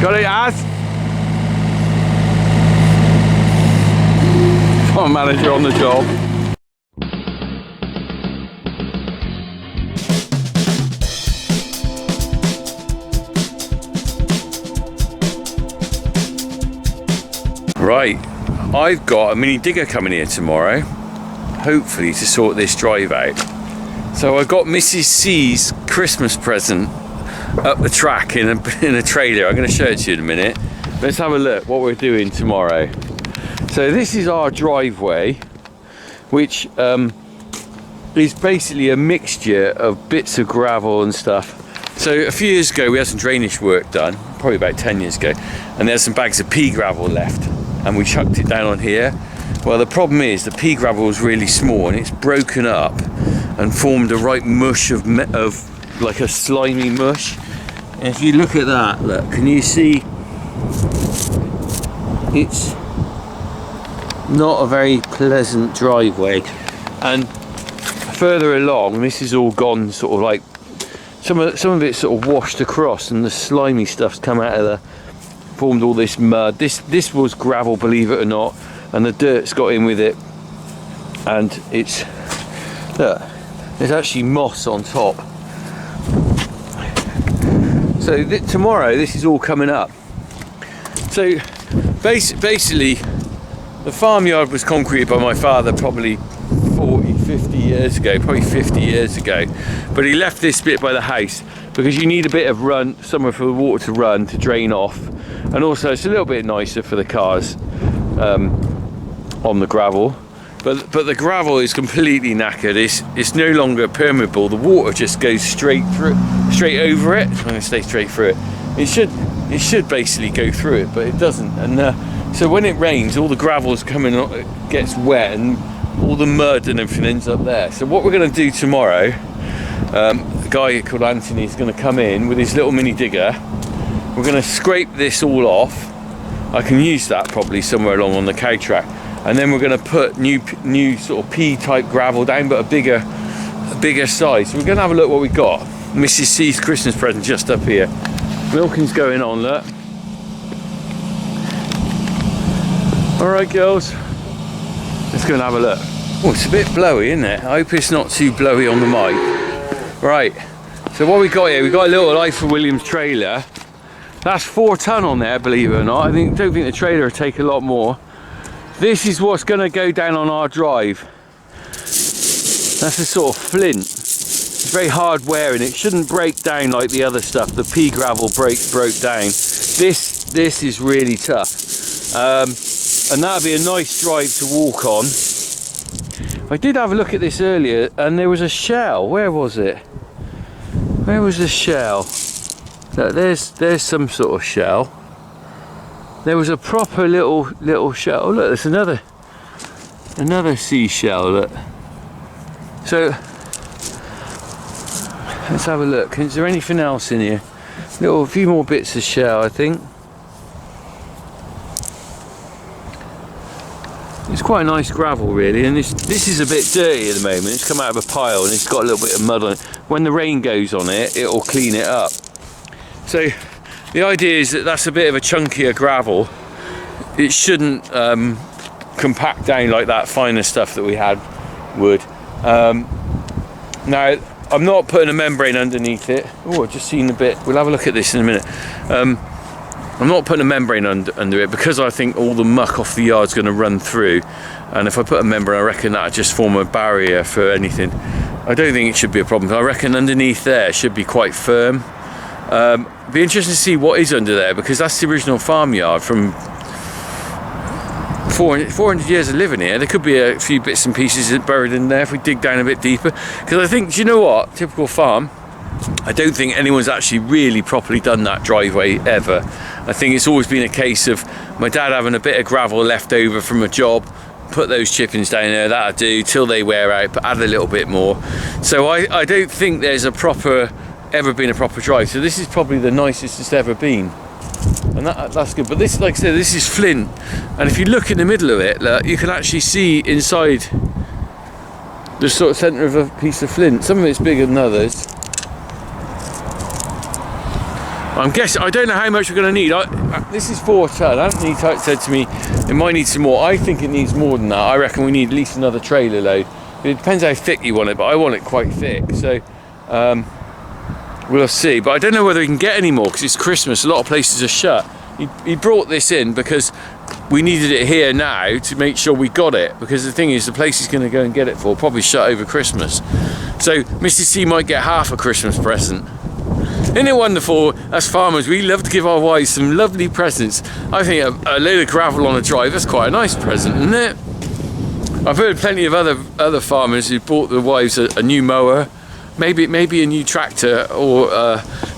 Got it, Az? Farm manager on the job. Right, I've got a mini digger coming here tomorrow, hopefully to sort this drive out. So I got Mrs. C's Christmas present up the track in a trailer. I'm going to show it to you in a minute. Let's have a look what we're doing tomorrow. So this is our driveway, which is basically a mixture of bits of gravel and stuff. So a few years ago we had some drainage work done, probably about 10 years ago, and there's some bags of pea gravel left, and we chucked it down on here. Well, the problem is the pea gravel is really small and it's broken up and formed a right mush of like a slimy mush. And if you look at that, look, can you see? It's not a very pleasant driveway. And further along, this is all gone sort of like, some of it's sort of washed across, and the slimy stuff's come out of formed all this mud. This was gravel, believe it or not, and the dirt's got in with it, and it's, look, there's actually moss on top. So tomorrow this is all coming up. So basically the farmyard was concreted by my father probably 50 years ago, probably 50 years ago, but he left this bit by the house because you need a bit of run, somewhere for the water to run, to drain off, and also it's a little bit nicer for the cars on the gravel. But the gravel is completely knackered. It's no longer permeable. The water just goes straight over it. I'm going to stay straight through it. It should basically go through it, but it doesn't. And so when it rains, all the gravel's coming, it gets wet, and all the mud and everything ends up there. So what we're going to do tomorrow, a guy called Anthony is going to come in with his little mini digger. We're going to scrape this all off. I can use that probably somewhere along on the cow track. And then we're going to put new sort of pea type gravel down, but a bigger size. So we're going to have a look what we got. Mrs. C's Christmas present just up here. Milking's going on, look. All right, girls. Let's go and have a look. Oh, it's a bit blowy, isn't it? I hope it's not too blowy on the mic. Right. So what we got here, we got a little Life of Williams trailer. That's 4 ton on there, believe it or not. Don't think the trailer will take a lot more. This is what's going to go down on our drive. That's a sort of flint. It's very hard wearing. It shouldn't break down like the other stuff. The pea gravel broke down. This is really tough. And that'd be a nice drive to walk on. I did have a look at this earlier, and there was a shell. Where was it? Where was the shell? Look, there's some sort of shell. There was a proper little shell. Oh, look, there's another seashell. Look. So let's have a look. Is there anything else in here? A few more bits of shell, I think. It's quite a nice gravel, really, and this is a bit dirty at the moment. It's come out of a pile and it's got a little bit of mud on it. When the rain goes on it, it'll clean it up. So the idea is that that's a bit of a chunkier gravel. It shouldn't compact down like that finer stuff that we had would. Now, I'm not putting a membrane underneath it. Oh, I've just seen a bit. We'll have a look at this in a minute. I'm not putting a membrane under it because I think all the muck off the yard's going to run through. And if I put a membrane, I reckon that'll just form a barrier for anything. I don't think it should be a problem. I reckon underneath there it should be quite firm. Be interesting to see what is under there, because that's the original farmyard from 400 years of living here. There could be a few bits and pieces buried in there if we dig down a bit deeper. Because I think, do you know what? Typical farm, I don't think anyone's actually really properly done that driveway ever. I think it's always been a case of my dad having a bit of gravel left over from a job, put those chippings down there, that'll do till they wear out, but add a little bit more. So I don't think there's ever been a proper drive. So this is probably the nicest it's ever been, and that's good. But this, like I said, this is flint, and if you look in the middle of it, look, you can actually see inside the sort of centre of a piece of flint. Some of it's bigger than others. I'm guessing, I don't know how much we're going to need. This is 4 ton. Anthony said to me it might need some more. I think it needs more than that. I reckon we need at least another trailer load. It depends how thick you want it, but I want it quite thick. So we'll see. But I don't know whether we can get any more because it's Christmas. A lot of places are shut. He brought this in because we needed it here now to make sure we got it. Because the thing is, the place he's going to go and get it for probably shut over Christmas. So Mrs. C might get half a Christmas present. Isn't it wonderful, as farmers, we love to give our wives some lovely presents. I think a load of gravel on a drive, that's quite a nice present, isn't it? I've heard plenty of other farmers who bought their wives a new mower, maybe a new tractor, or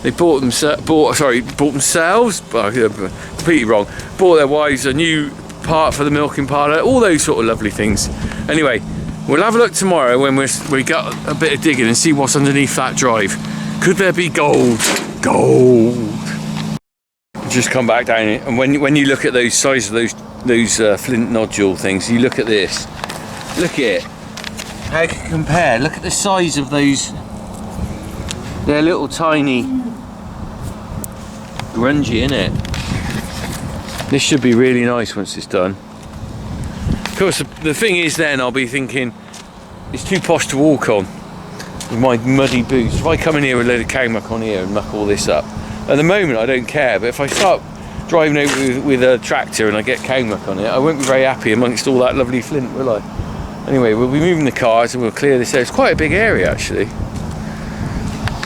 they bought themselves, completely wrong, bought their wives a new part for the milking parlour, all those sort of lovely things. Anyway, we'll have a look tomorrow when we got a bit of digging and see what's underneath that drive. Could there be gold? Gold. Just come back down it, and when you look at those size of those flint nodule things, you look at this. Look at it. How can you compare? Look at the size of those. They're little tiny. Grungy, innit? This should be really nice once it's done. Of course, the thing is, then I'll be thinking it's too posh to walk on with my muddy boots. If I come in here with a load of cow muck on here and muck all this up, at the moment I don't care, but if I start driving over with a tractor and I get cow muck on it, I won't be very happy amongst all that lovely flint, will I? Anyway, we'll be moving the cars and we'll clear this out. It's quite a big area, actually.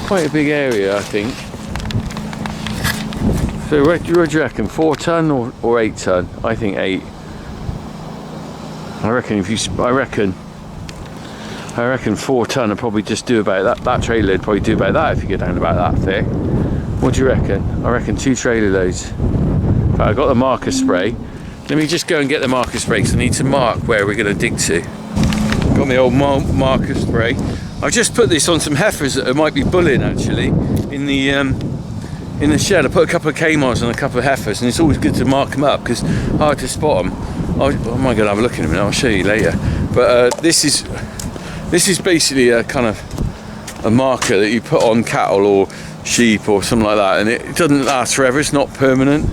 Quite a big area, I think. So what do you reckon, 4 ton or 8 ton? I think 8. I reckon 4 ton will probably just do about that. That trailer would probably do about that if you go down about that thick. What do you reckon? I reckon 2 trailer loads. But I got the marker spray. Let me just go and get the marker spray because I need to mark where we're going to dig to. Got my old marker spray. I've just put this on some heifers that might be bulling actually in the shed. I put a couple of K-Mars on a couple of heifers, and it's always good to mark them up because hard to spot them. I might go and have a look at them and I'll show you later. But this is basically a kind of a marker that you put on cattle or sheep or something like that, and it doesn't last forever. It's not permanent.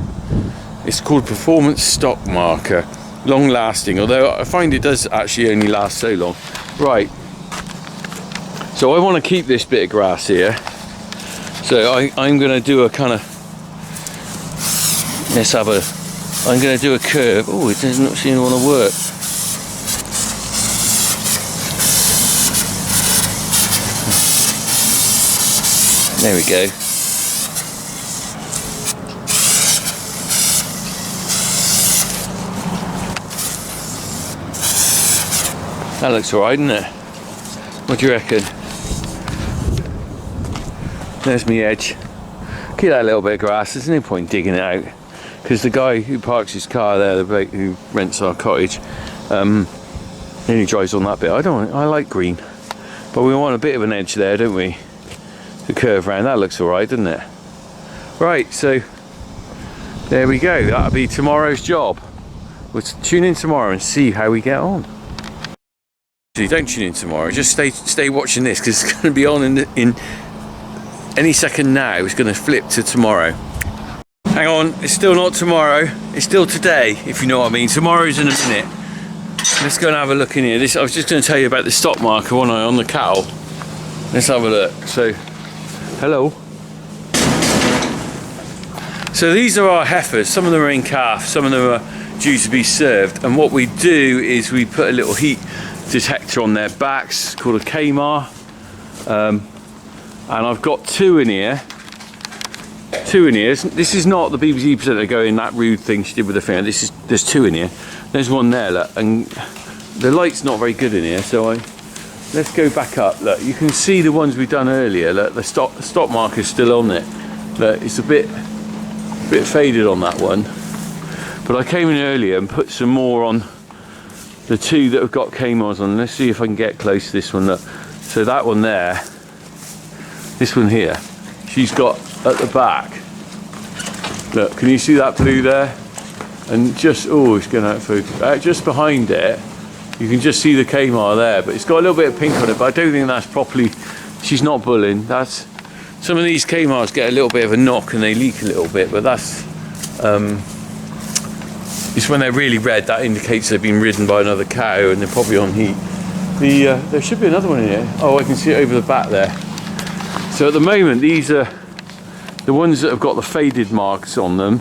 It's called performance stock marker, long lasting, although I find it does actually only last so long. Right, so I want to keep this bit of grass here, so I'm going to do a kind of, I'm going to do a curve. Oh, it does not seem to want to work. There we go. That looks alright, doesn't it? What do you reckon? There's my edge. Keep that little bit of grass. There's no point digging it out because the guy who parks his car there, the bloke who rents our cottage, only drives on that bit. I like green, but we want a bit of an edge there, don't we? To curve round. That looks alright, doesn't it? Right, so there we go. That'll be tomorrow's job. We'll tune in tomorrow and see how we get on. Don't tune in tomorrow, just stay watching this because it's going to be on in any second now. It's going to flip to tomorrow. Hang on, it's still not tomorrow, it's still today, if you know what I mean. Tomorrow's in a minute. Let's go and have a look in here. I was just going to tell you about the stock marker on the cattle. Let's have a look. So, hello. So these are our heifers. Some of them are in calf, some of them are due to be served, and what we do is we put a little heat detector on their backs called a K-Mar, and I've got 2 in here. This is not the BBC presenter going that rude thing she did with the finger. There's 2 in here. There's one there, look, and the light's not very good in here, so let's go back up. Look, you can see the ones we've done earlier. Look, the stop marker's still on it. Look, it's a bit faded on that one, but I came in earlier and put some more on the 2 that have got K-Mars on. Let's see if I can get close to this one. Look, so that one there, this one here, she's got at the back. Look, can you see that blue there? And just, oh, it's going out of focus. Just behind it, you can just see the K-Mar there, but it's got a little bit of pink on it, but I don't think that's properly, she's not bulling. That's Some of these Xmas get a little bit of a knock and they leak a little bit, but that's it's when they're really red, that indicates they've been ridden by another cow and they're probably on heat. There should be another one in here. Oh, I can see it over the back there. So at the moment, these are the ones that have got the faded marks on them.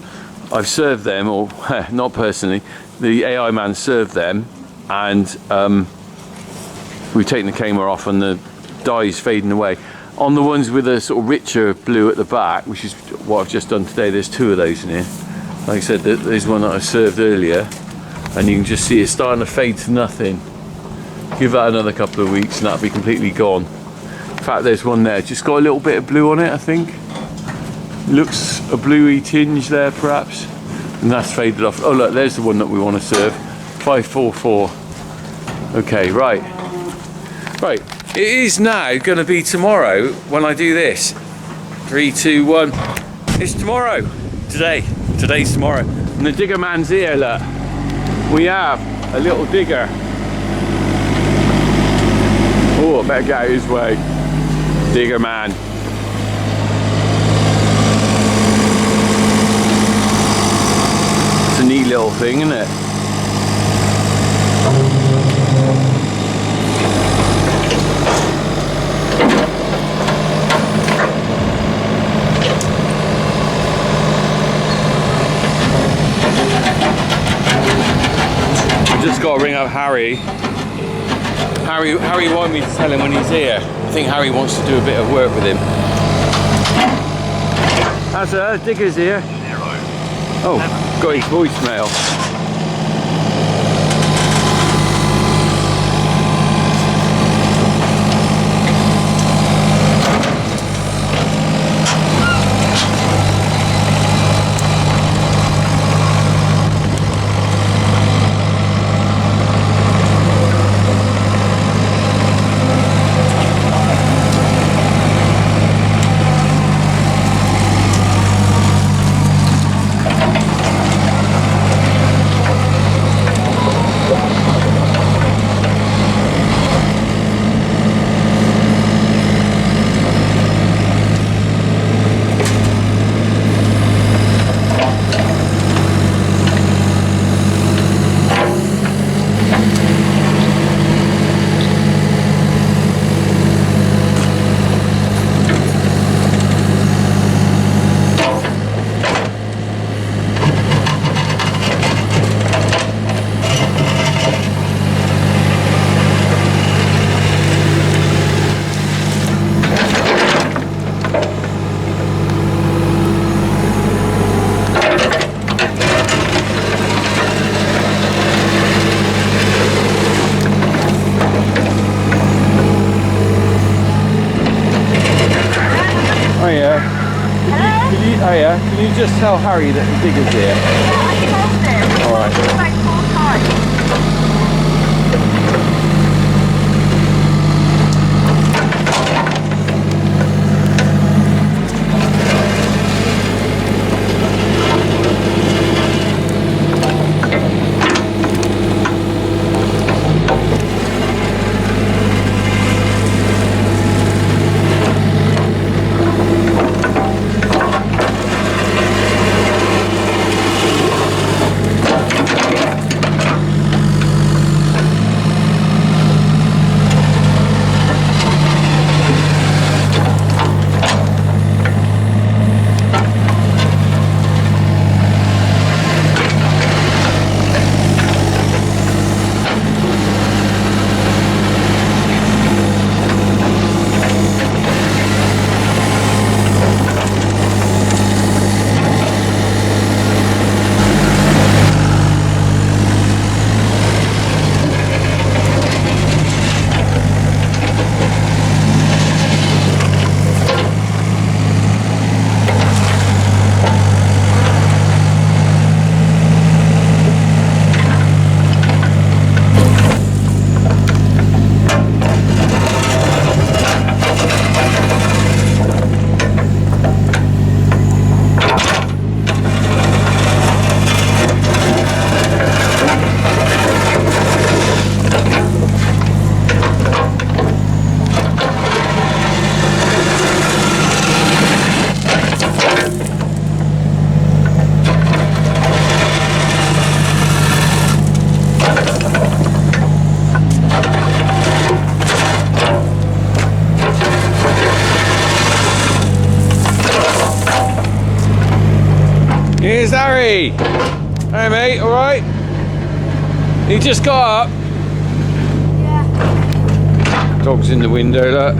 I've served them, or not personally, the AI man served them, and we've taken the camera off and the dye is fading away. On the ones with a sort of richer blue at the back, which is what I've just done today, there's 2 of those in here. Like I said, there's one that I served earlier, and you can just see it's starting to fade to nothing. Give that another couple of weeks and that'll be completely gone. In fact, there's one there, just got a little bit of blue on it, I think. Looks a bluey tinge there, perhaps. And that's faded off. Oh look, there's the one that we want to serve. 544. Okay, right. Right, it is now going to be tomorrow when I do this. 3, 2, 1. It's tomorrow. Today's tomorrow. And the digger man's here, look. We have a little digger. Oh, I better get out of his way. Digger man. It's a neat little thing, isn't it? Just got to ring up Harry. Harry wanted me to tell him when he's here. I think Harry wants to do a bit of work with him. How's Digger's here? Oh, got his voicemail. Can you just tell Harry that the digger's here? Yeah, I told him. All right. It's like 4 times. Here's Harry. Hey mate, alright? You just got up? Yeah. Dog's in the window, look.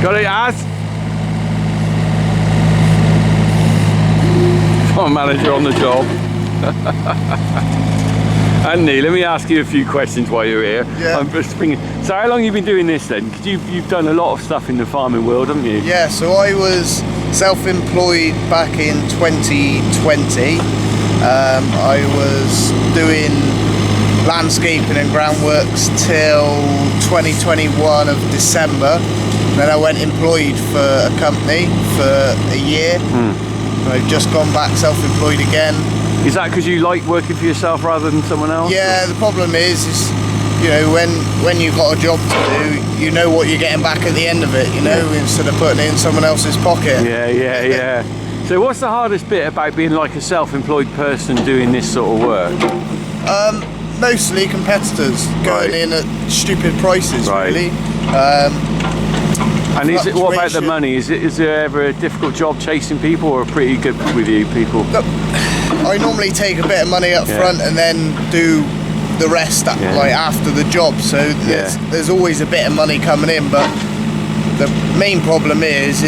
Got it, Az? Farm manager on the job. Andy, let me ask you a few questions while you're here. Yeah. I'm just thinking, so how long have you been doing this then? Because you've done a lot of stuff in the farming world, haven't you? Yeah, so I was self-employed back in 2020. I was doing landscaping and groundworks till 2021 of December. Then I went employed for a company for a year. I've just gone back self-employed again. Is that because you like working for yourself rather than someone else? Yeah, the problem is you know, when you've got a job to do, you know what you're getting back at the end of it, you know, instead of putting it in someone else's pocket. Yeah. So what's the hardest bit about being like a self-employed person doing this sort of work? Mostly competitors going in at stupid prices, Right. really. And is it, what about the fluctuation. money? Is there ever a difficult job chasing people, or pretty good with you people? Look, I normally take a bit of money up Yeah. front and then do the rest Yeah. like after the job. So there's always a bit of money coming in, but the main problem is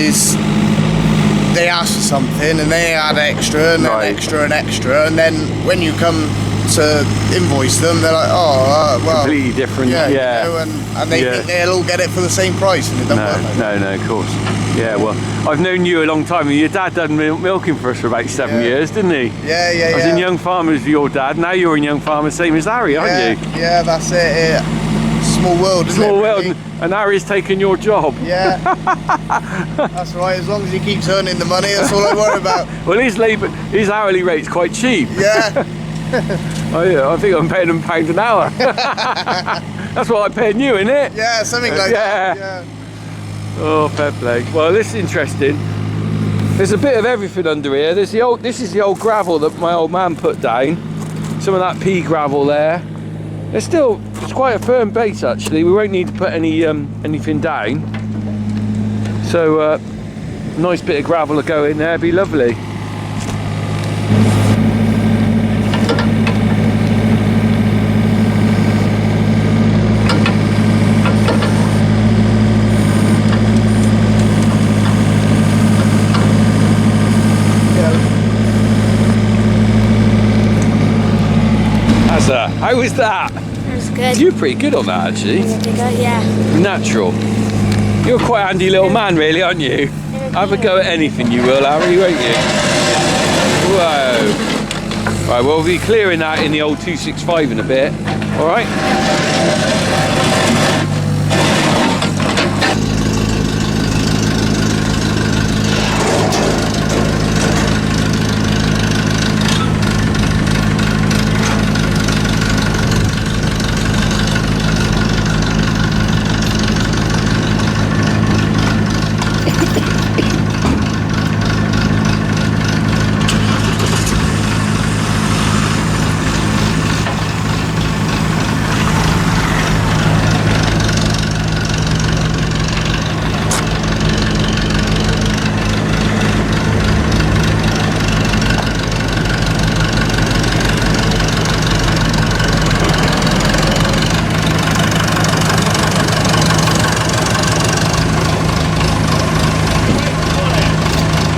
they ask for something and they add extra and then Right. extra and extra, and then when you come to invoice them, they're like, oh, well, Completely different. yeah, Yeah. You know, and they Yeah. think they'll all get it for the same price, and it doesn't work like that. No, of course. Yeah, well, I've known you a long time, and your dad done milking for us for about 7 Yeah. years, didn't he? Yeah. I was in Young Farmers with your dad. Now you're in Young Farmers, same as Harry, aren't yeah, you? yeah, that's it. Yeah. Small world, isn't Small it? world, really? and Harry's taken your job. Yeah, that's right. As long as he keeps earning the money, that's all I worry about. Well, his hourly rate's quite cheap. Yeah, I think I'm paying him £1 an hour. That's what I'm paying you, innit? yeah, something like Yeah. that. Yeah. Oh, fair play. Well, this is interesting. There's a bit of everything under here. This is the old gravel that my old man put down. Some of that pea gravel there. It's quite a firm base actually. We won't need to put anything down. So nice bit of gravel to go in there. Be lovely. How was that? It was good. You're pretty good on that actually. Yeah. Natural. You're quite a handy little man really, aren't you? Have a go at anything you will, Harry, won't you? Whoa. Right, well, we'll be clearing that in the old 265 in a bit. Alright?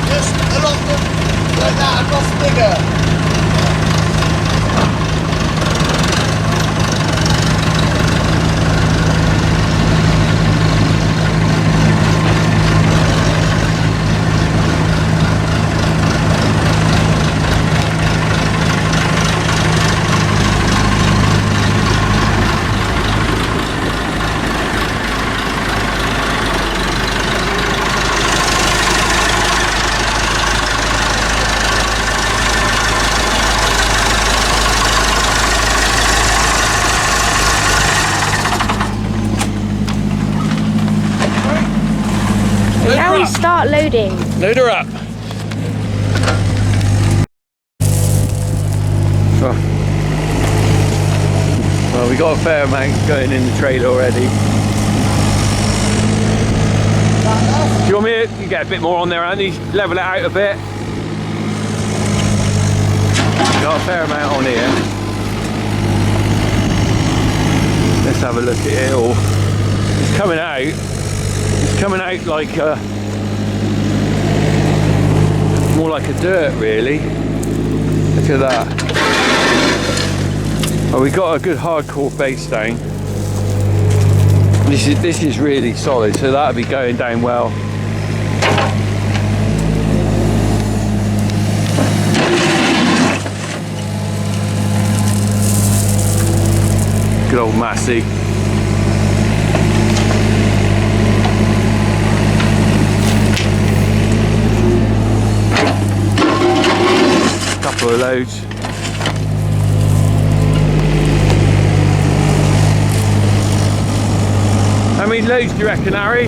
Just a lot like that across the digger. Now we start loading. Load her up. Well, we got a fair amount going in the trailer already. Do you want me to get a bit more on there, Andy? Level it out a bit. Got a fair amount on here. Let's have a look at it all. It's coming out. It's coming out like more like a dirt, really. Look at that. Oh, we got a good hardcore base down. This is really solid, so that'll be going down well. Good old Massey. Couple of loads. How many loads do you reckon, Harry?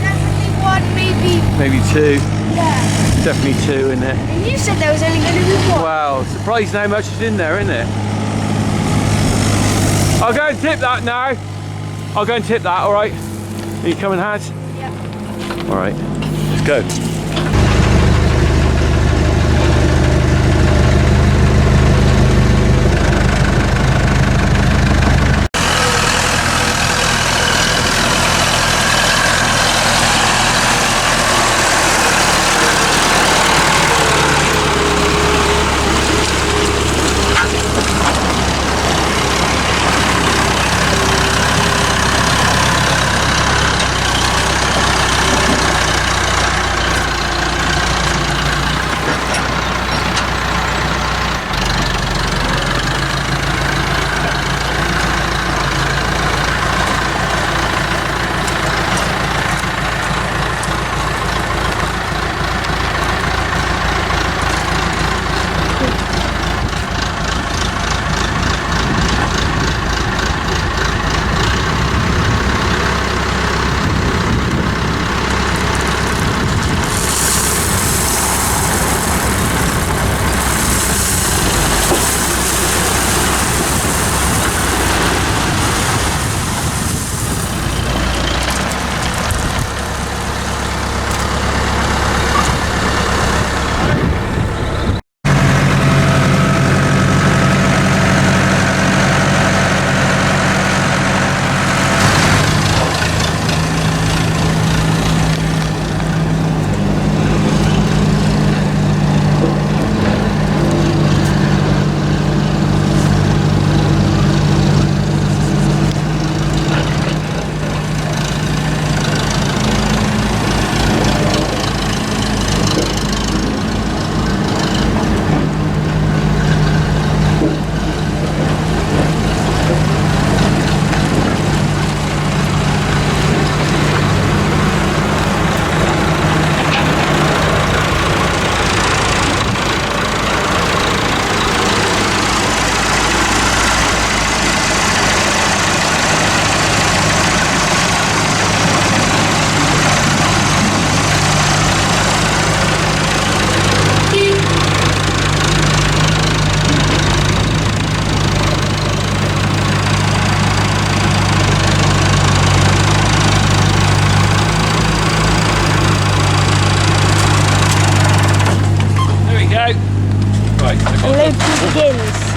Definitely one, maybe. Maybe two. Yeah. Definitely two, isn't it? And you said there was only going to be one. Wow, surprised how much is in there, isn't it? I'll go and tip that now. I'll go and tip that, alright? Are you coming, Haz? Yep. Alright, let's go.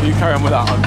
You carry on with that one.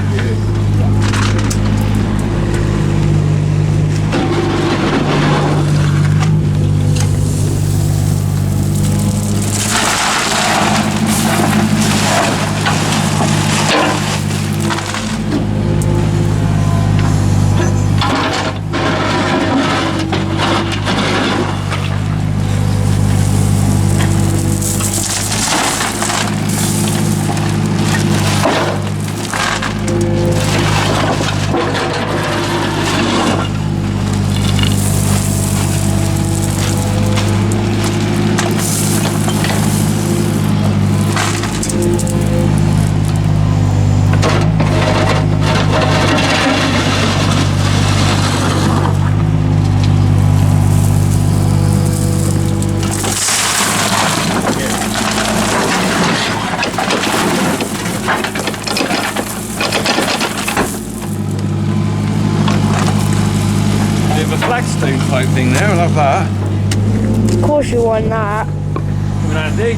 Flagstone type thing there, I love that. Of course you want that. Coming handy.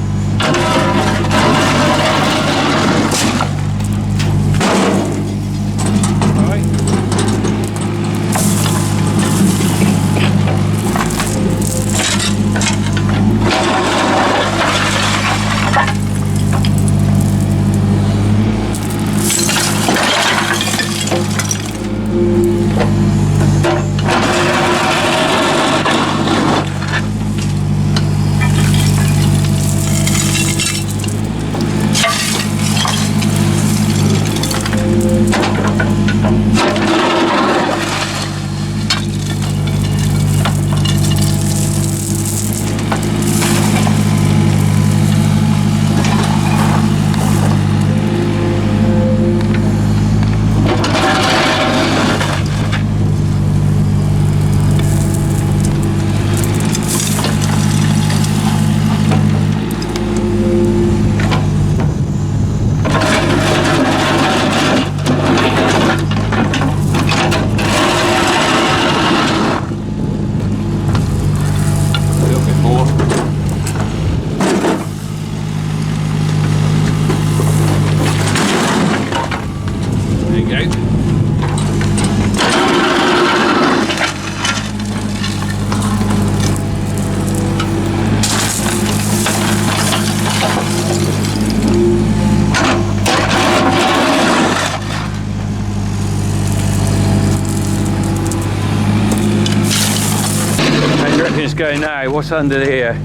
reckon it's going now? What's under here?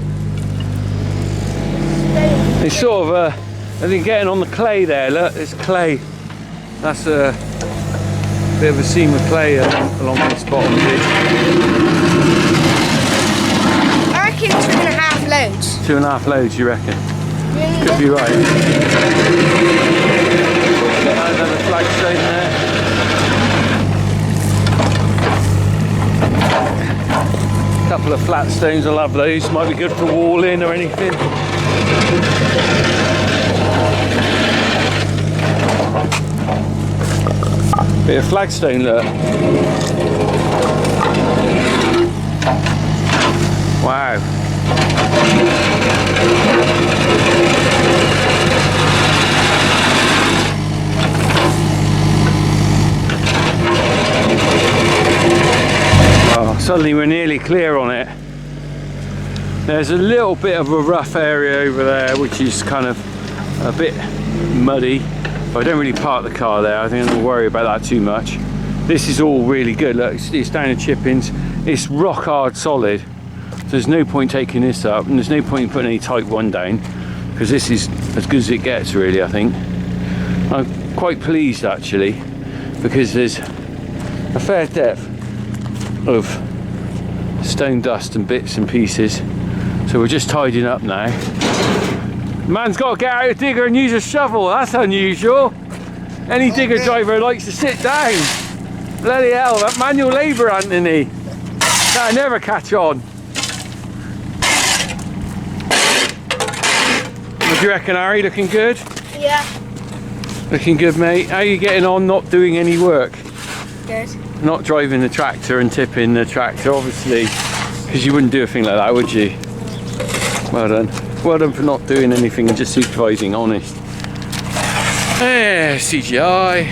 It's sort of I think getting on the clay there. Look, there's clay. That's a bit of a seam of clay along this bottom bit. I reckon 2.5 loads. 2.5 loads, you reckon? Could be right. Another flagstone there. Couple of flat stones, I'll have those. Might be good for walling or anything. Bit of flagstone, look. Wow. Oh, suddenly we're nearly clear on it. There's a little bit of a rough area over there which is kind of a bit muddy, but I don't really park the car there. I think I don't worry about that too much. This is all really good. Look, it's down in chippings. It's rock hard solid. So there's no point taking this up, and there's no point in putting any type 1 down, because this is as good as it gets, really, I think. I'm quite pleased actually, because there's a fair depth of stone dust and bits and pieces. So we're just tidying up now. Man's got to get out a digger and use a shovel. That's unusual. Any digger driver likes to sit down. Bloody hell, that manual labour, Anthony. That'll never catch on. What do you reckon, Harry? Looking good? Yeah. Looking good, mate. How are you getting on not doing any work? Good. Not driving the tractor and tipping the tractor, obviously, because you wouldn't do a thing like that, would you? Well done. Well done for not doing anything and just supervising, honest. CGI.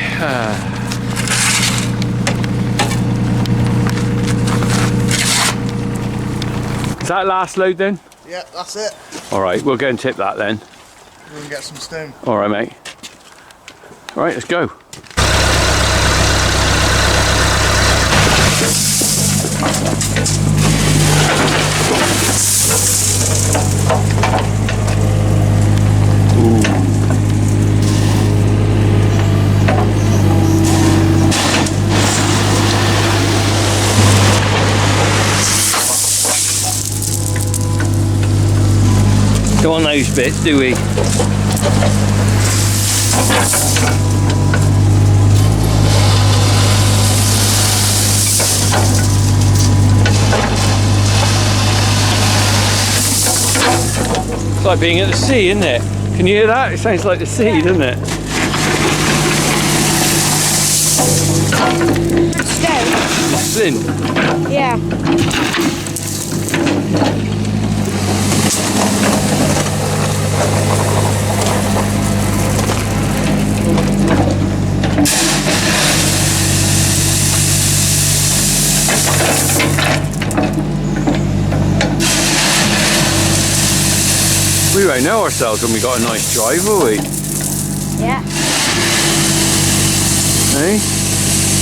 Is that last load then? Yeah, that's it. Alright, we'll go and tip that then. We're gonna get some stone. Alright, mate. Alright, let's go. Don't want those bits, do we? It's like being at the sea, isn't it? Can you hear that? It sounds like the sea, doesn't it? Stone? Flint. Yeah. We won't know ourselves when we got a nice drive, will we? Yeah. Hey?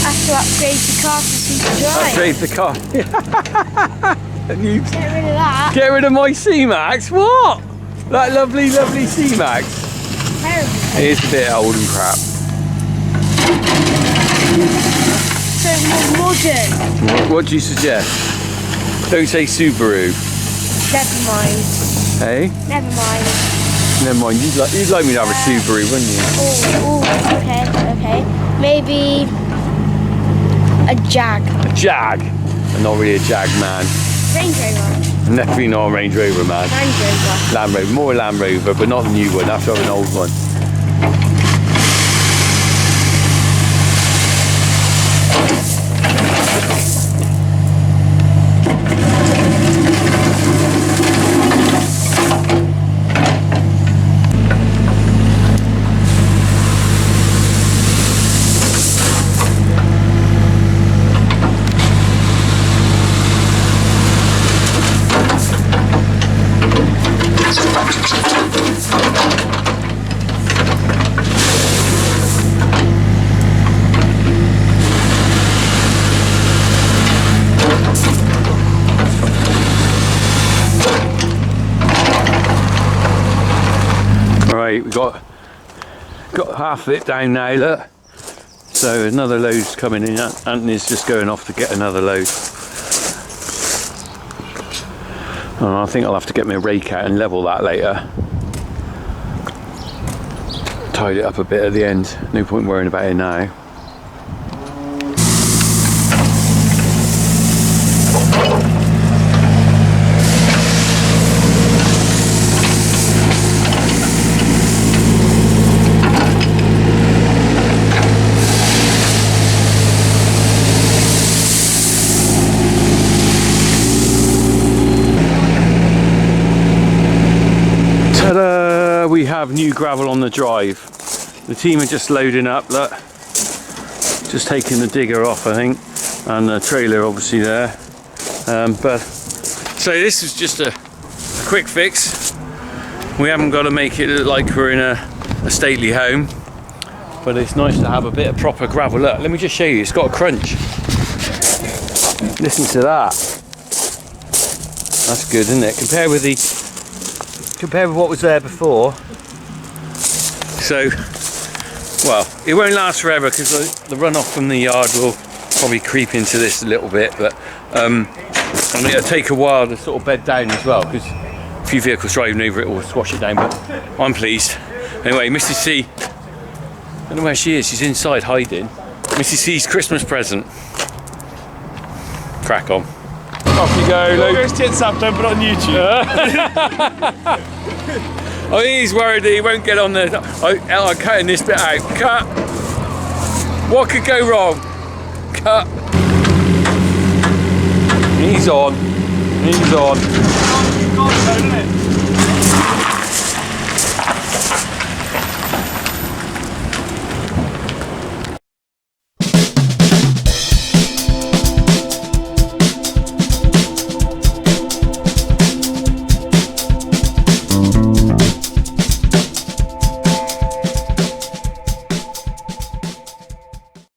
Have to upgrade the car to see the drive. Upgrade the car. And you Get rid of that. get rid of my C-Max? What? That lovely, lovely C-Max. Terrible. It is a bit old and crap. So more modern. What do you suggest? Don't say Subaru. Never mind. Hey? Never mind. Never mind. You'd like me to have a Subaru, wouldn't you? Oh, okay, okay. Maybe a Jag. A Jag. I'm not really a Jag man. Range Rover. I'm definitely not a Range Rover man. Range Rover. Land Rover, more a Land Rover, but not the new one. I have to have an old one. We've got half of it down now, look. So another load's coming in. Anthony's just going off to get another load. And I think I'll have to get my rake out and level that later. Tied it up a bit at the end. No point worrying about it now. Ta-da! We have new gravel on the drive. The team are just loading up, look. Just taking the digger off, I think. And the trailer obviously there. So this is just a quick fix. We haven't got to make it look like we're in a stately home. But it's nice to have a bit of proper gravel. Look, let me just show you, it's got a crunch. Listen to that. That's good, isn't it? Compared with what was there before. So, well, it won't last forever because the runoff from the yard will probably creep into this a little bit, but and it'll take a while to sort of bed down as well because a few vehicles driving over it will squash it down, but I'm pleased. Anyway, Mrs. C, I don't know where she is, she's inside hiding. Mrs. C's Christmas present. Crack on. Off you go, Luke. First tits up, don't put it on YouTube. I think he's worried that he won't get on there. I'm cutting this bit out. Cut. What could go wrong? Cut. He's on. He's on. It's gone, isn't it?